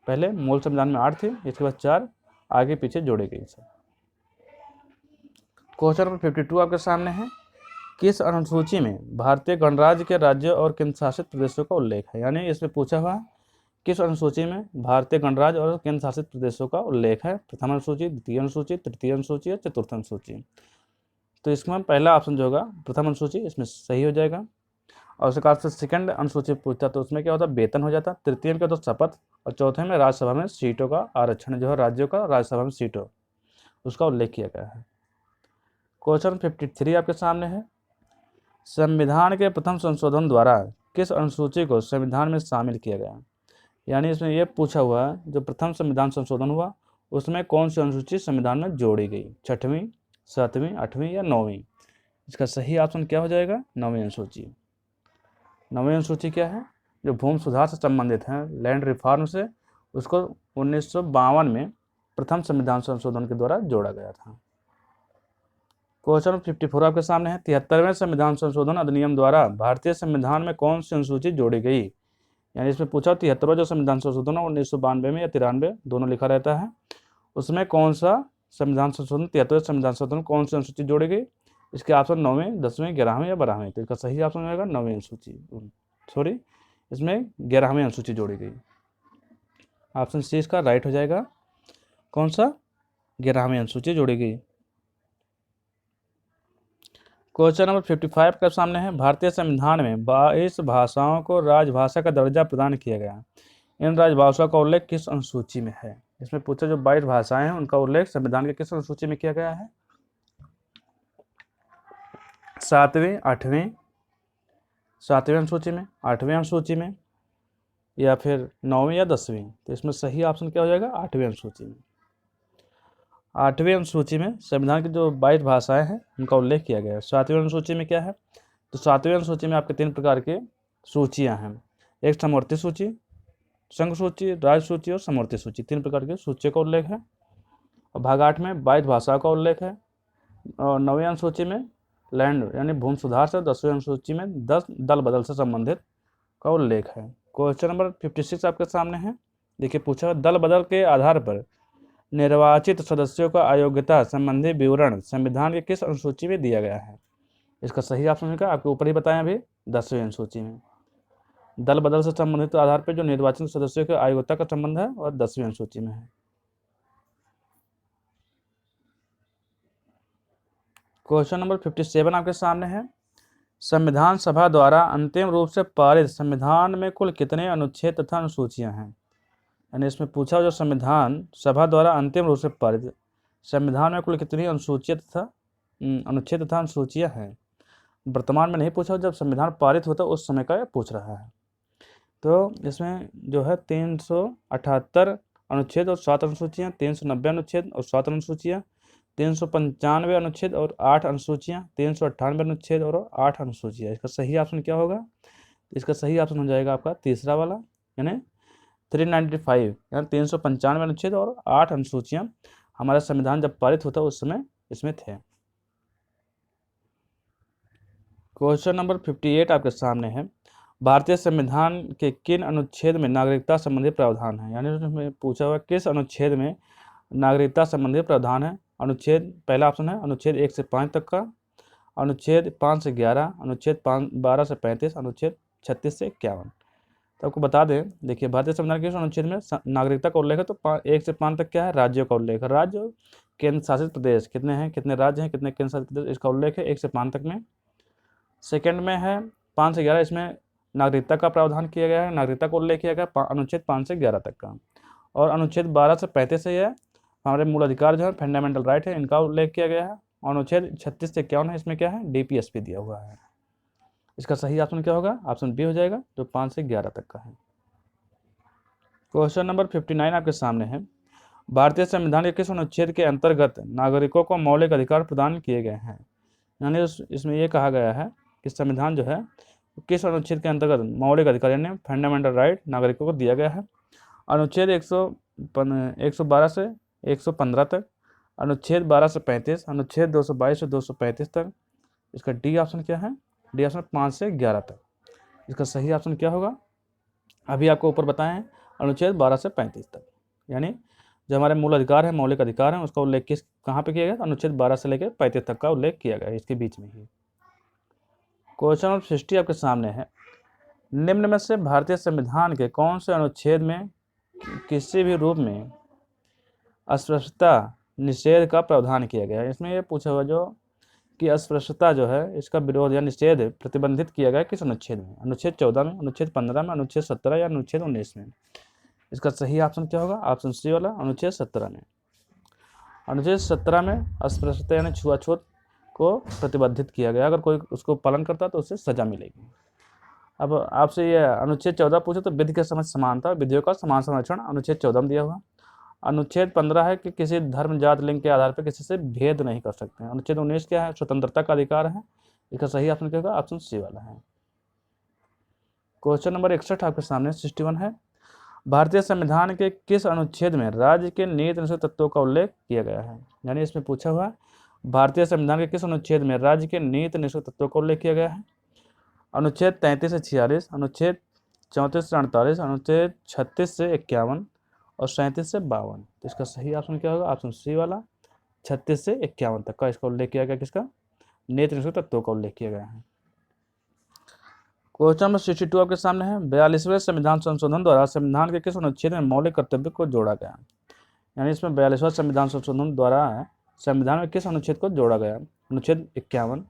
पहले मूल संविधान में 8 थी, इसके बाद 4 आगे पीछे जोड़े गई सब। क्वेश्चन नंबर 52 आपके सामने है, किस अनुसूची में भारतीय गणराज्य के राज्यों और केंद्र शासित प्रदेशों का उल्लेख है। यानी इसमें पूछा हुआ किस अनुसूची में भारतीय गणराज्य और केंद्र शासित प्रदेशों का उल्लेख है, प्रथम अनुसूची, द्वितीय अनुसूची, तृतीय अनुसूची या चतुर्थ अनुसूची। तो इसमें पहला ऑप्शन जो होगा प्रथम अनुसूची, इसमें सही हो जाएगा। और उसके बाद से सेकंड अनुसूची पूछता तो उसमें क्या होता, वेतन हो जाता। तृतीय में क्या होता, शपथ। और चौथे में राज्यसभा में सीटों का आरक्षण, जो है राज्यों का राज्यसभा में सीटों, उसका उल्लेख किया गया है। क्वेश्चन 53 आपके सामने है, संविधान के प्रथम संशोधन द्वारा किस अनुसूची को संविधान में शामिल किया गया। यानी इसमें यह पूछा हुआ है जो प्रथम संविधान संशोधन हुआ उसमें कौन सी अनुसूची संविधान में जोड़ी गई, 6वीं, 7वीं, 8वीं या 9वीं। इसका सही ऑप्शन क्या हो जाएगा, 9वीं अनुसूची। 9वीं अनुसूची क्या है, जो भूमि सुधार से संबंधित है, लैंड रिफॉर्म से, उसको 1952 में प्रथम संविधान संशोधन के द्वारा जोड़ा गया था। क्वेश्चन 54 आपके सामने है, 73वें संविधान संशोधन अधिनियम द्वारा भारतीय संविधान में कौन सी अनुसूची जोड़ी गई। यानी इसमें पूछा 73वां जो संविधान संशोधन है 1992 में या 93 दोनों लिखा रहता है, उसमें कौन सा संविधान संशोधन 73वें संविधान संशोधन कौन सी अनुसूची जोड़ी गई। इसके ऑप्शन 9वीं, 10वीं, 11वीं या 12वीं। तो इसका सही ऑप्शन होगा 9वीं अनुसूची, सॉरी इसमें 11वीं अनुसूची जोड़ी गई। ऑप्शन सी इसका राइट हो जाएगा, कौन सा, 11वीं अनुसूची जोड़ी गई। क्वेश्चन नंबर 55 का सामने है, भारतीय संविधान में 22 भाषाओं को राजभाषा का दर्जा प्रदान किया गया। इन राजभाषाओं का उल्लेख किस अनुसूची में है। इसमें पूछा जो 22 भाषाएं हैं उनका उल्लेख संविधान के किस अनुसूची में किया गया है, 7वीं, 8वीं, 7वीं अनुसूची में, 8वीं अनुसूची में या फिर 9वीं या 10वीं। तो इसमें सही ऑप्शन क्या हो जाएगा, 8वीं अनुसूची में। 8वीं अनुसूची में संविधान की जो 22 भाषाएं हैं उनका उल्लेख किया गया है। 7वीं अनुसूची में क्या है, तो 7वीं अनुसूची में आपके 3 प्रकार के सूचियां हैं, एक समवर्ती सूची, संघ सूची, राज्य सूची और समवर्ती सूची, 3 प्रकार की सूचियों का उल्लेख है। और भाग 8 में 22 भाषाओं का उल्लेख है। और 9वीं अनुसूची में लैंड यानी भूमि सुधार से, 10वीं अनुसूची में 10 दल बदल से संबंधित का उल्लेख है। क्वेश्चन नंबर 56 आपके सामने है, देखिए पूछा दल बदल के आधार पर निर्वाचित सदस्यों का अयोग्यता संबंधी विवरण संविधान के किस अनुसूची में दिया गया है। इसका सही ऑप्शन है आपके ऊपर ही बताएं अभी, 10वीं अनुसूची में। दल बदल से संबंधित आधार पर जो निर्वाचित सदस्यों की अयोग्यता का संबंध है और 10वीं अनुसूची में है। क्वेश्चन नंबर 57 आपके सामने है, संविधान सभा द्वारा अंतिम रूप से पारित संविधान में कुल कितने अनुच्छेद तथा अनुसूचियां हैं। यानी इसमें पूछा जो संविधान सभा द्वारा अंतिम रूप से पारित संविधान में कुल कितनी अनुसूचियां तथा अनुच्छेद तथा अनुसूचियां हैं। वर्तमान में नहीं पूछा, जब संविधान पारित होता उस समय का पूछ रहा है। तो इसमें जो है 378 अनुच्छेद और 7 अनुसूचियाँ, 390 अनुच्छेद और 7 अनुसूचियाँ, 395 अनुच्छेद और 8 अनुसूचियाँ, 398 अनुच्छेद और 8 अनुसूचियाँ। इसका सही ऑप्शन क्या होगा, इसका सही ऑप्शन हो जाएगा आपका तीसरा वाला, यानी 395, यानी 395 अनुच्छेद और 8 अनुसूचियाँ हमारा संविधान जब पारित होता उस समय इसमें थे। क्वेश्चन नंबर 58 आपके सामने है, भारतीय संविधान के किन अनुच्छेद में नागरिकता संबंधी प्रावधान है। यानी उसमें पूछा हुआ किस अनुच्छेद में नागरिकता संबंधी प्रावधान है। अनुच्छेद पहला ऑप्शन है अनुच्छेद 1 से 5 तक का, अनुच्छेद 5 से 11, अनुच्छेद 12 से 35, अनुच्छेद 36 से 51। तो आपको बता दें, देखिए भारतीय संविधान के अनुच्छेद में नागरिकता का उल्लेख है तो 1 से 5 तक क्या है, राज्यों का उल्लेख है। राज्य केंद्र शासित प्रदेश कितने हैं, कितने राज्य हैं, कितने केंद्र शासित प्रदेश, इसका उल्लेख है 1 से 5 तक में। सेकंड में है 5 से 11, इसमें नागरिकता का प्रावधान किया गया है, नागरिकता का उल्लेख किया गया अनुच्छेद 5 से 11 तक का। और अनुच्छेद 12 से 35 से है हमारे मूल अधिकार जो है फंडामेंटल राइट है, इनका उल्लेख किया गया है। अनुच्छेद 36 से 51 है, इसमें क्या है, डीपीएसपी दिया हुआ है। इसका सही ऑप्शन क्या होगा, ऑप्शन बी हो जाएगा, जो 5 से 11 तक का है। क्वेश्चन नंबर 59 आपके सामने है, भारतीय संविधान के किस अनुच्छेद के अंतर्गत नागरिकों को मौलिक अधिकार प्रदान किए गए हैं। यानी इसमें यह कहा गया है कि संविधान जो है किस अनुच्छेद के अंतर्गत मौलिक अधिकार यानी फंडामेंटल राइट नागरिकों को दिया गया है। अनुच्छेद 112 से 115 तक, अनुच्छेद 12 से 35, अनुच्छेद 222 से 235 तक। इसका डी ऑप्शन क्या है, डी ऑप्शन 5 से 11 तक। इसका सही ऑप्शन क्या होगा, अभी आपको ऊपर बताएं हैं, अनुच्छेद 12 से 35 तक। यानी जो हमारे मूल अधिकार है, मौलिक अधिकार है, उसका उल्लेख किस कहाँ पे किया गया, अनुच्छेद 12 से लेकर 35 तक का उल्लेख किया गया है, इसके बीच में ही। क्वेश्चन नंबर 60 आपके सामने है, निम्न में से भारतीय संविधान के कौन से अनुच्छेद में किसी भी रूप में अस्पृश्यता निषेध का प्रावधान किया गया है। इसमें यह पूछा हुआ जो कि अस्पृश्यता जो है इसका विरोध या निषेध प्रतिबंधित किया गया किस अनुच्छेद में, अनुच्छेद 14 में, अनुच्छेद 15 में, अनुच्छेद 17 या अनुच्छेद 19 में। इसका सही ऑप्शन क्या होगा, ऑप्शन सी वाला, अनुच्छेद 17 में। अनुच्छेद 17 में अस्पृश्यता यानी छुआछूत को प्रतिबंधित किया गया, अगर कोई उसको पालन करता तो उससे सजा मिलेगी। अब आपसे ये अनुच्छेद 14 पूछे तो विधि के समझ समानता, विधियों का समान संरक्षण अनुच्छेद 14 में दिया हुआ। अनुच्छेद 15 है कि किसी धर्म जात लिंग के आधार पर किसी से भेद नहीं कर सकते हैं। अनुच्छेद 19 क्या है, स्वतंत्रता का अधिकार है। इसका सही ऑप्शन क्या होगा, ऑप्शन सी वाला है। क्वेश्चन नंबर 61 आपके सामने 61 है, भारतीय संविधान के किस अनुच्छेद में राज्य के नीति निश्चित तत्वों का उल्लेख किया गया है। यानी इसमें पूछा हुआ है भारतीय संविधान के किस अनुच्छेद में राज्य के नीति निश्चित तत्वों का उल्लेख किया गया है। अनुच्छेद 33 से 46, अनुच्छेद 34 से 48, अनुच्छेद 36 से 51 और 37 से 52। तो इसका सही ऑप्शन क्या होगा, ऑप्शन सी वाला, 36 से 51 तक का इसका उल्लेख किया गया, किसका, नीति निश्चित तत्वों का उल्लेख किया गया है। क्वेश्चन नंबर 62 आपके सामने है, 42वें संविधान संशोधन द्वारा संविधान के किस अनुच्छेद में मौलिक कर्तव्य को जोड़ा गया। यानी इसमें 42वां संविधान संशोधन द्वारा संविधान में किस अनुच्छेद को जोड़ा गया, अनुच्छेद 51,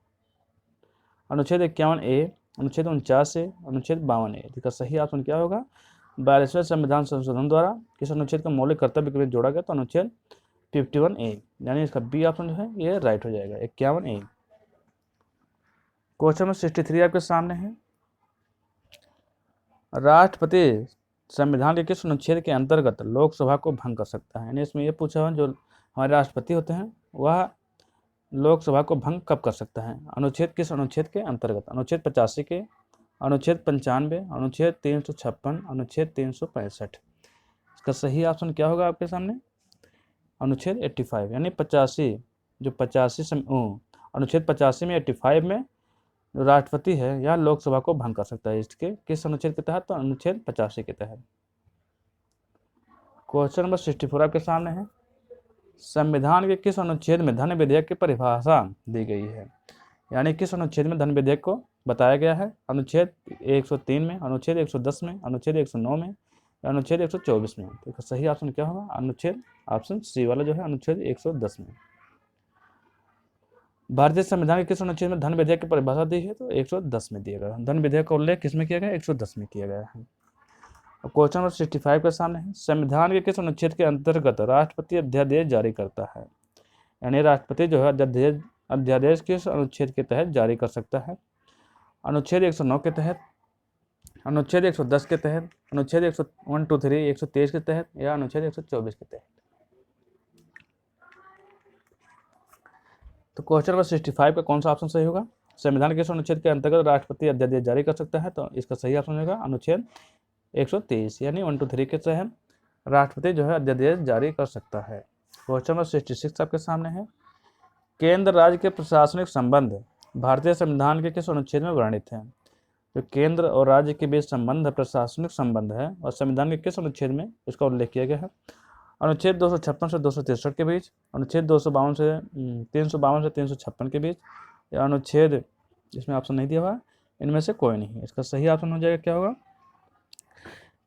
अनुच्छेद 51A, अनुच्छेद 49A, अनुच्छेद 52A। इसका सही ऑप्शन क्या होगा, 42वें संविधान संशोधन द्वारा किस अनुच्छेद को मौलिक कर्तव्य के लिए जोड़ा गया, तो अनुच्छेद 51A। यानी इसका बी ऑप्शन जो है ये राइट हो जाएगा, 51A। क्वेश्चन नंबर 63 आपके सामने है, राष्ट्रपति संविधान के किस अनुच्छेद के अंतर्गत लोकसभा को भंग कर सकता है। यानी इसमें यह पूछा हुआ जो हमारे राष्ट्रपति होते हैं वह लोकसभा को भंग कब कर सकता है, अनुच्छेद किस अनुच्छेद के अंतर्गत, अनुच्छेद 85 के, अनुच्छेद 95, अनुच्छेद 356, अनुच्छेद 365। इसका सही ऑप्शन क्या होगा आपके सामने, अनुच्छेद 85 यानी 85 जो 85 अनुच्छेद 85 में 85 में जो राष्ट्रपति है यह लोकसभा को भंग कर सकता है, इसके किस अनुच्छेद के तहत, तो अनुच्छेद 85 के तहत। क्वेश्चन नंबर 64 आपके सामने है, संविधान के किस अनुच्छेद में धन विधेयक की परिभाषा दी गई है। यानी किस अनुच्छेद में धन विधेयक को बताया गया है, अनुच्छेद 103 में, अनुच्छेद 110 में, अनुच्छेद 109 में, अनुच्छेद 124 में। तो इसका सही ऑप्शन क्या होगा, अनुच्छेद ऑप्शन सी वाला जो है अनुच्छेद 110 में। भारतीय संविधान के किस अनुच्छेद में धन विधेयक की परिभाषा दी है, तो 110 में दिया गया। धन विधेयक का उल्लेख किसमें किया गया, 110 में किया गया है। क्वेश्चन नंबर 65 के सामने है, संविधान के किस अनुच्छेद के अंतर्गत राष्ट्रपति अध्यादेश जारी करता है। यानी राष्ट्रपति जो है अध्यादेश किस अनुच्छेद के तहत जारी कर सकता है, अनुच्छेद 109 के तहत, अनुच्छेद 110 के तहत, अनुच्छेद 123 के तहत या अनुच्छेद 124 के तहत। तो क्वेश्चन नंबर 65 का कौन सा ऑप्शन सही होगा, संविधान के किस अनुच्छेद के अंतर्गत राष्ट्रपति अध्यादेश जारी कर सकता है, तो इसका सही ऑप्शन होगा अनुच्छेद 123 यानी 123 के तहत राष्ट्रपति जो है अध्यादेश जारी कर सकता है। क्वेश्चन नंबर 66 आपके सामने है, केंद्र राज्य के प्रशासनिक संबंध भारतीय संविधान के किस अनुच्छेद में वर्णित है। जो केंद्र और राज्य के बीच संबंध प्रशासनिक संबंध है और संविधान के किस अनुच्छेद में इसका उल्लेख किया गया है, अनुच्छेद 256 से 263 के बीच, अनुच्छेद 252 से 356 के बीच या अनुच्छेद, इसमें ऑप्शन नहीं दिया हुआ, इनमें से कोई नहीं। इसका सही ऑप्शन हो जाएगा क्या होगा,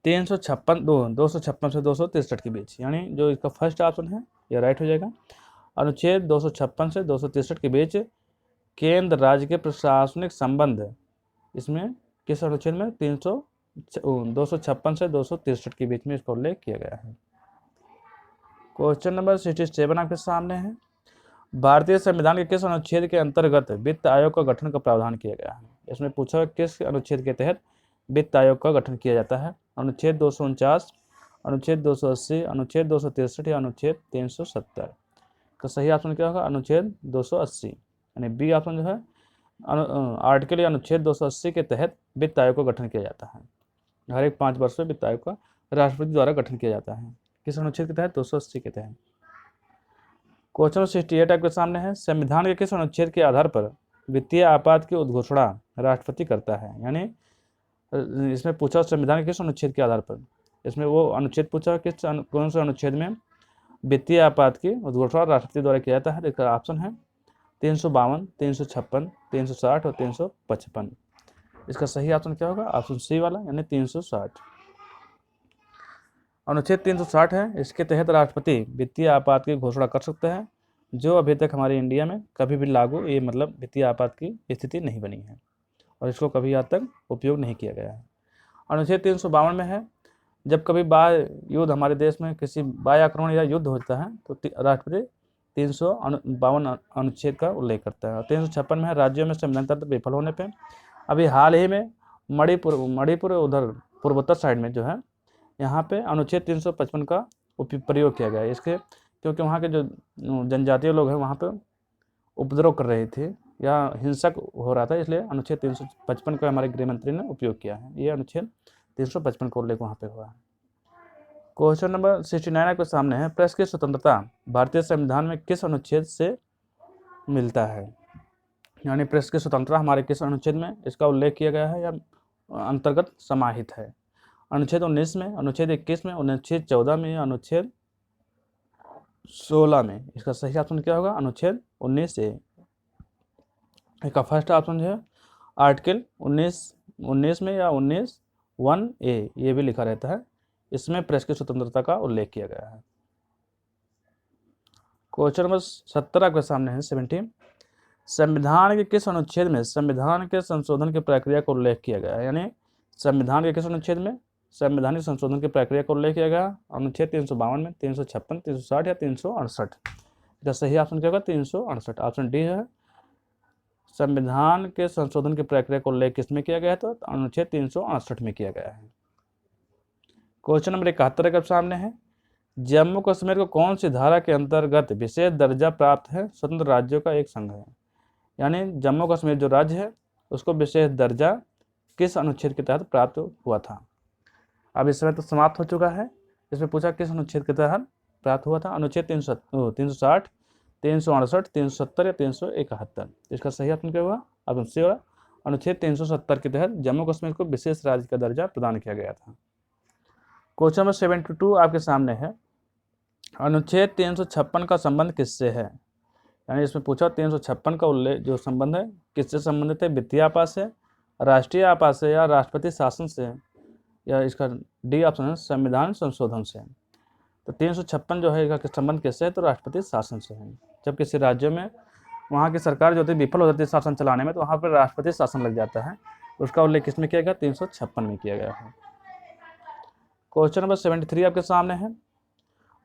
256 से 263 के बीच, यानी जो इसका फर्स्ट ऑप्शन है यह राइट हो जाएगा। अनुच्छेद 256 से 263 के बीच केंद्र राज्य के प्रशासनिक संबंध, इसमें किस अनुच्छेद में 256 से 263 के बीच में इसका उल्लेख किया गया है। क्वेश्चन नंबर 67 आपके सामने है, भारतीय संविधान के किस अनुच्छेद के अंतर्गत वित्त आयोग का गठन का प्रावधान किया गया है? इसमें पूछा है किस अनुच्छेद के तहत वित्त आयोग का गठन किया जाता है? अनुच्छेद 249, अनुच्छेद 280, अनुच्छेद 263 या अनुच्छेद 370? का सही ऑप्शन क्या होगा? अनुच्छेद 280, यानी बी ऑप्शन जो है आर्टिकल या अनुच्छेद 280 के तहत वित्त आयोग का गठन किया जाता है। हर एक 5 वर्ष में वित्त आयोग का राष्ट्रपति द्वारा गठन किया जाता है। किस अनुच्छेद के तहत? 280 के तहत। क्वेश्चन 68 आपके सामने है, संविधान के किस अनुच्छेद के आधार पर वित्तीय आपात की उद्घोषणा राष्ट्रपति करता है? यानी इसमें पूछा संविधान के किस अनुच्छेद के आधार पर, इसमें वो अनुच्छेद पूछा किस कौन से अनुच्छेद में वित्तीय आपात की उद्घोषणा राष्ट्रपति द्वारा किया जाता है? इसका ऑप्शन है 352, 356, 360 और 355। इसका सही ऑप्शन क्या होगा? ऑप्शन सी वाला, यानी 360। अनुच्छेद 360 है, इसके तहत राष्ट्रपति वित्तीय आपात की घोषणा कर सकते हैं, जो अभी तक हमारे इंडिया में कभी भी लागू ये मतलब वित्तीय आपात की स्थिति नहीं बनी है और इसको कभी आज तक उपयोग नहीं किया गया है। अनुच्छेद 352 में है, जब कभी बाह्य युद्ध हमारे देश में किसी बाह्य आक्रमण या युद्ध होता है तो राष्ट्रपति 352 अनुच्छेद का उल्लेख करता है। और 356 में है, राज्यों में संविधान तंत्र विफल होने पर अभी हाल ही में मणिपुर उधर पूर्वोत्तर साइड में जो है यहाँ पे अनुच्छेद 355 का प्रयोग किया गया है। इसके क्योंकि वहाँ के जो जनजातीय लोग हैं वहाँ पे उपद्रव कर रहे थे या हिंसक हो रहा था, इसलिए अनुच्छेद 355 का हमारे गृह मंत्री ने उपयोग किया है। ये अनुच्छेद 355 का उल्लेख वहाँ पे हुआ है। क्वेश्चन नंबर 69 आपके सामने है, प्रेस की स्वतंत्रता भारतीय संविधान में किस अनुच्छेद से मिलता है? यानी प्रेस की स्वतंत्रता हमारे किस अनुच्छेद में इसका उल्लेख किया गया है या अंतर्गत समाहित है? अनुच्छेद 19 में, अनुच्छेद 21 में, अनुच्छेद 14 में या अनुच्छेद 16 में? इसका सही ऑप्शन क्या होगा? अनुच्छेद 19A। इसका फर्स्ट ऑप्शन जो है आर्टिकल 19 में या 19(1)A ये भी लिखा रहता है, इसमें प्रेस की स्वतंत्रता का उल्लेख किया गया है। क्वेश्चन नंबर 70 आपके सामने है 70, संविधान के किस अनुच्छेद में संविधान के संशोधन की प्रक्रिया का उल्लेख किया गया है? यानी संविधान के किस अनुच्छेद में संवैधानिक संशोधन की प्रक्रिया को उल्लेख किया गया? अनुच्छेद 352 में, 356, 360 या 368? इसका सही ऑप्शन क्या होगा? 368, ऑप्शन डी है। संविधान के संशोधन की प्रक्रिया को उल्लेख किसमें किया गया है? तो अनुच्छेद 368 में किया गया है। क्वेश्चन नंबर 71 के सामने है, जम्मू कश्मीर को कौन सी धारा के अंतर्गत विशेष दर्जा प्राप्त है? स्वतंत्र राज्यों का एक संघ है। यानी जम्मू कश्मीर जो राज्य है उसको विशेष दर्जा किस अनुच्छेद के तहत प्राप्त हुआ था? अब इस समय तो समाप्त हो चुका है। इसमें पूछा किस अनुच्छेद के तहत प्राप्त हुआ था? अनुच्छेद 360, 368, 370 या 371? इसका सही ऑप्शन क्या होगा? ऑप्शन सी होगा, अनुच्छेद 370 के तहत जम्मू कश्मीर को विशेष राज्य का दर्जा प्रदान किया गया था। क्वेश्चन नंबर 72 आपके सामने है, अनुच्छेद 356 का संबंध किससे है? यानी इसमें पूछा 356 का उल्लेख जो संबंध है किससे संबंधित है? वित्तीय आपात से, राष्ट्रीय आपात से या राष्ट्रपति शासन से? या इसका डी ऑप्शन है संविधान संशोधन से। तो 356 जो है इसका संबंध किससे है? तो राष्ट्रपति शासन से है। जब किसी राज्य में वहाँ की सरकार जो होती है विफल हो जाती है शासन चलाने में, तो वहाँ पर राष्ट्रपति शासन लग जाता है, उसका उल्लेख किसमें किया गया? 356 में किया गया है। क्वेश्चन नंबर 73 आपके सामने है,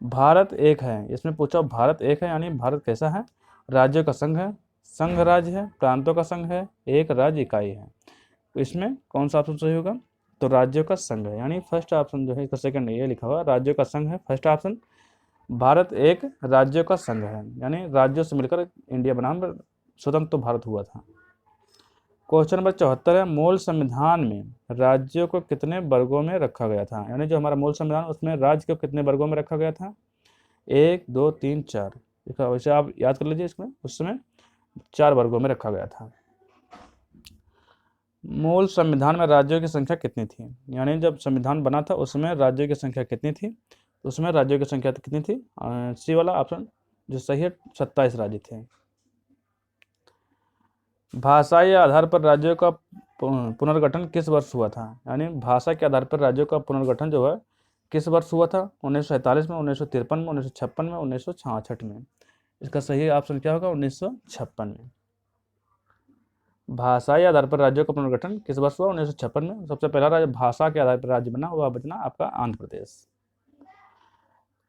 भारत एक है। इसमें पूछा भारत एक है यानी भारत कैसा है? राज्यों का संघ है, संघ राज्य है, प्रांतों का संघ है, एक राज्य इकाई है। तो इसमें कौन सा ऑप्शन सही होगा? तो राज्यों का संघ है, यानी फर्स्ट ऑप्शन जो है इसका सेकंड ये लिखा हुआ राज्यों का संघ है। फर्स्ट ऑप्शन भारत एक राज्यों का संघ है, यानी राज्यों से मिलकर इंडिया बना स्वतंत्र तो भारत हुआ था। क्वेश्चन नंबर 74 है, मूल संविधान में राज्यों को कितने वर्गों में रखा गया था? यानी जो हमारा मूल संविधान उसमें राज्य को कितने वर्गों में रखा गया था? 1, 2, 3, 4। इसका वैसे आप याद कर लीजिए, इसमें उस समय 4 वर्गों में रखा गया था। मूल संविधान में राज्यों की संख्या कितनी थी? यानी जब संविधान बना था उसमें राज्यों की संख्या कितनी थी? तो उसमें राज्यों की संख्या कितनी थी? सी वाला ऑप्शन जो सही है 27 राज्य थे। भाषाई आधार पर राज्यों का पुनर्गठन किस वर्ष हुआ था? यानी भाषा के आधार पर राज्यों का पुनर्गठन जो है किस वर्ष हुआ था? 1947 में, 1953 में, 1956 में, 1966 में? इसका सही ऑप्शन क्या होगा? 1956 में। भाषाई आधार पर राज्यों का पुनर्गठन किस वर्ष हुआ? 1956 में। सबसे पहला राज्य भाषा के आधार पर राज्य बना हुआ बचना आपका आंध्र प्रदेश।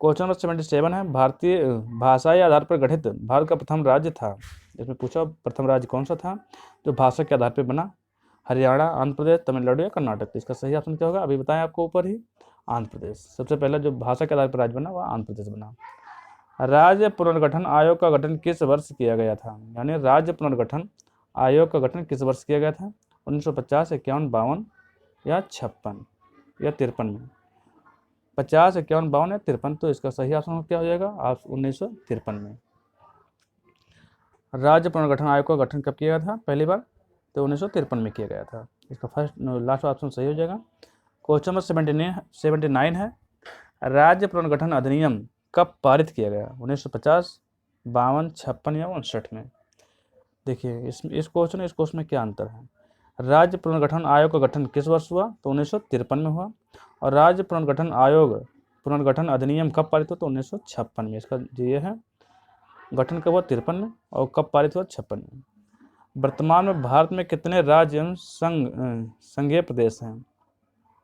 क्वेश्चन नंबर 77 है, भारतीय भाषाई आधार पर गठित भारत का प्रथम राज्य था। इसमें पूछा प्रथम राज्य कौन सा था जो भाषा के आधार पर बना? हरियाणा, आंध्र प्रदेश, तमिलनाडु या कर्नाटक। तो इसका सही ऑप्शन क्या होगा? अभी बताएं आपको ऊपर ही, आंध्र प्रदेश। सबसे पहला जो भाषा के आधार पर राज्य बना वह आंध्र प्रदेश बना। राज्य पुनर्गठन आयोग का गठन किस वर्ष किया गया था? यानी राज्य पुनर्गठन आयोग का गठन किस वर्ष किया गया था? 1950, 51, 52 या 56 या 53 में? 50, 51, 52 या 53। तो इसका सही ऑप्शन क्या हो जाएगा? आप 1953 में। राज्य पुनर्गठन आयोग का गठन कब किया गया था पहली बार? तो 1953 में किया गया था। इसका लास्ट ऑप्शन सही हो जाएगा। क्वेश्चन नंबर 79 है, राज्य पुनर्गठन अधिनियम कब पारित किया गया? 1950, 52, 56 या 59 में? देखिए इस क्वेश्चन में क्या अंतर है। राज्य पुनर्गठन आयोग का गठन किस वर्ष हुआ? तो 1953 में हुआ। और राज्य पुनर्गठन अधिनियम कब पारित हुआ? तो 1956 में। इसका ये है, गठन कब हुआ? 53 में, और कब पारित हुआ? 56 में। वर्तमान में भारत में कितने राज्य एवं संघीय प्रदेश हैं?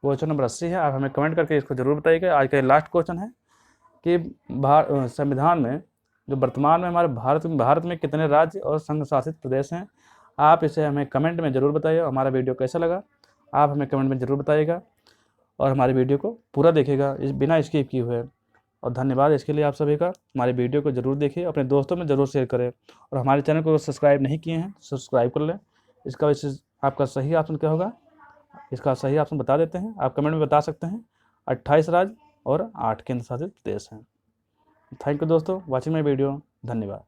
क्वेश्चन नंबर 80 है। आप हमें कमेंट करके इसको जरूर बताइएगा। आज का लास्ट क्वेश्चन है कि संविधान में जो वर्तमान में हमारे भारत में कितने राज्य और संघ शासित प्रदेश हैं? आप इसे हमें कमेंट में ज़रूर बताइए। हमारा वीडियो कैसा लगा आप हमें कमेंट में ज़रूर बताइएगा, और हमारे वीडियो को पूरा देखिएगा बिना स्किप किए हुए। और धन्यवाद इसके लिए आप सभी का। हमारे वीडियो को ज़रूर देखिए, अपने दोस्तों में ज़रूर शेयर करें, और हमारे चैनल को सब्सक्राइब नहीं किए हैं सब्सक्राइब कर लें। इसका आपका सही ऑप्शन क्या होगा? इसका सही ऑप्शन बता देते हैं, आप कमेंट में बता सकते हैं। 28 राज्य और 8 केंद्र शासित प्रदेश हैं। थैंक यू दोस्तों, वॉचिंग माई वीडियो। धन्यवाद।